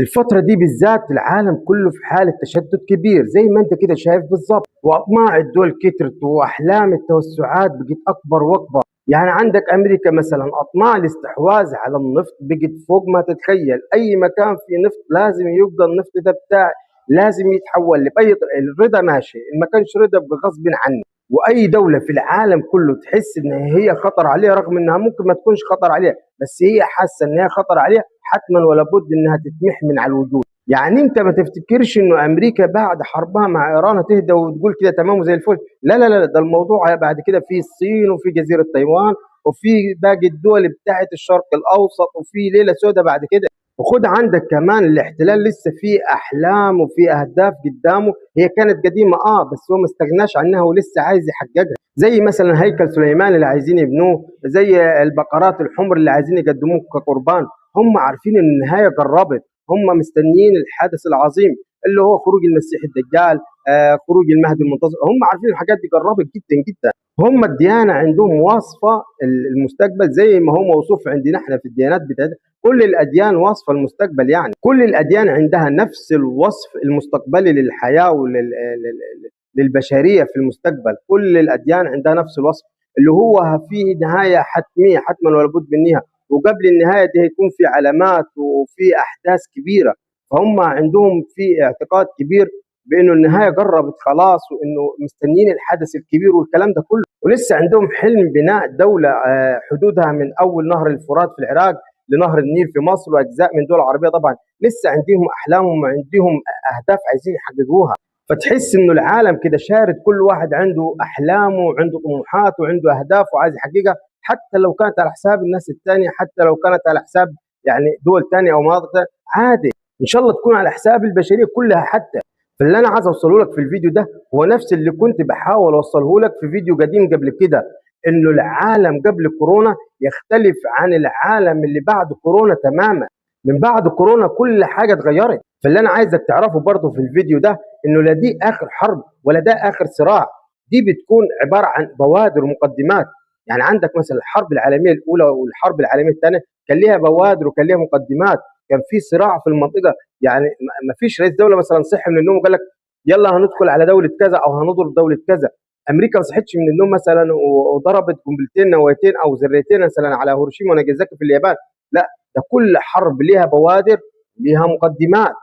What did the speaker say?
الفترة دي بالذات العالم كله في حالة تشتت كبير زي ما انت كده شايف بالظبط، واطماع الدول كترت واحلام التوسعات بقت اكبر واكبر. يعني عندك امريكا مثلا اطماع الاستحواذ على النفط بقت فوق ما تتخيل، اي مكان فيه نفط لازم يبقى النفط ده بتاعي، لازم يتحول لي باي طريقة. الرضا ماشي، ان ما كانش رضا بغصب عني. واي دوله في العالم كله تحس ان هي خطر عليها رغم انها ممكن ما تكونش خطر عليها، بس هي حاسه ان هي خطر عليها، حتما ولا بد انها تتمح من على الوجود. يعني انت ما تفتكرش انه امريكا بعد حربها مع ايران هتهدى وتقول كده تمام وزي الفل، لا لا لا، ده الموضوع بعد كده في الصين وفي جزيره تايوان وفي باقي الدول بتاعت الشرق الاوسط وفي ليله سوداء بعد كده. وخد عندك كمان الاحتلال لسه فيه احلام وفي اهداف قدامه، هي كانت قديمه بس هو ما استغناش عنها ولسه عايز يحققها، زي مثلا هيكل سليمان اللي عايزين يبنوه، زي البقرات الحمر اللي عايزين يقدموه كقربان. هم عارفين ان النهايه قربت، هم مستنيين الحدث العظيم اللي هو خروج المسيح الدجال، خروج المهدي المنتظر. هم عارفين الحاجات دي قربت جدا جدا. هم الديانه عندهم واصفه المستقبل زي ما هو موصوف عندنا احنا في الديانات بتاعتنا. كل الاديان واصفه المستقبل، يعني كل الاديان عندها نفس الوصف المستقبلي للحياه للبشريه في المستقبل. كل الاديان عندها نفس الوصف اللي هو في نهايه حتميه، حتما ولا بد منها، وقبل النهايه دي هيكون في علامات وفي احداث كبيره. فهم عندهم في اعتقاد كبير بانه النهايه قربت خلاص، وانه مستنيين الحدث الكبير والكلام ده كله. ولسه عندهم حلم بناء دوله حدودها من اول نهر الفرات في العراق لنهر النيل في مصر واجزاء من دول عربيه. طبعا لسه عندهم احلامهم وعندهم اهداف عايزين يحققوها. فتحس انه العالم كده شارد، كل واحد عنده احلامه وعنده طموحات وعنده اهداف وعايز يحققها، حتى لو كانت على حساب الناس الثانيه، حتى لو كانت على حساب يعني دول ثانيه او مناطق تانية، عادي ان شاء الله تكون على حساب البشريه كلها حتى. فاللي انا عايز اوصله لك في الفيديو ده هو نفس اللي كنت بحاول اوصله لك في فيديو قديم قبل كده، انه العالم قبل كورونا يختلف عن العالم اللي بعد كورونا تماما. من بعد كورونا كل حاجه اتغيرت. فاللي انا عايزك تعرفه برضه في الفيديو ده انه لا دي اخر حرب ولا ده اخر صراع، دي بتكون عباره عن بوادر ومقدمات. يعني عندك مثلا الحرب العالميه الاولى والحرب العالميه الثانيه كان ليها بوادر وكان ليها مقدمات، كان في صراع في المنطقه. يعني ما فيش رئيس دوله مثلا صحي من النوم وقال لك يلا هندخل على دوله كذا او هنضرب دوله كذا. امريكا ما صحتش من النوم مثلا وضربت قنبلتين نوويتين او ذريتين مثلا على هيروشيما وناجازاكي في اليابان، لا، ده كل حرب ليها بوادر، ليها مقدمات.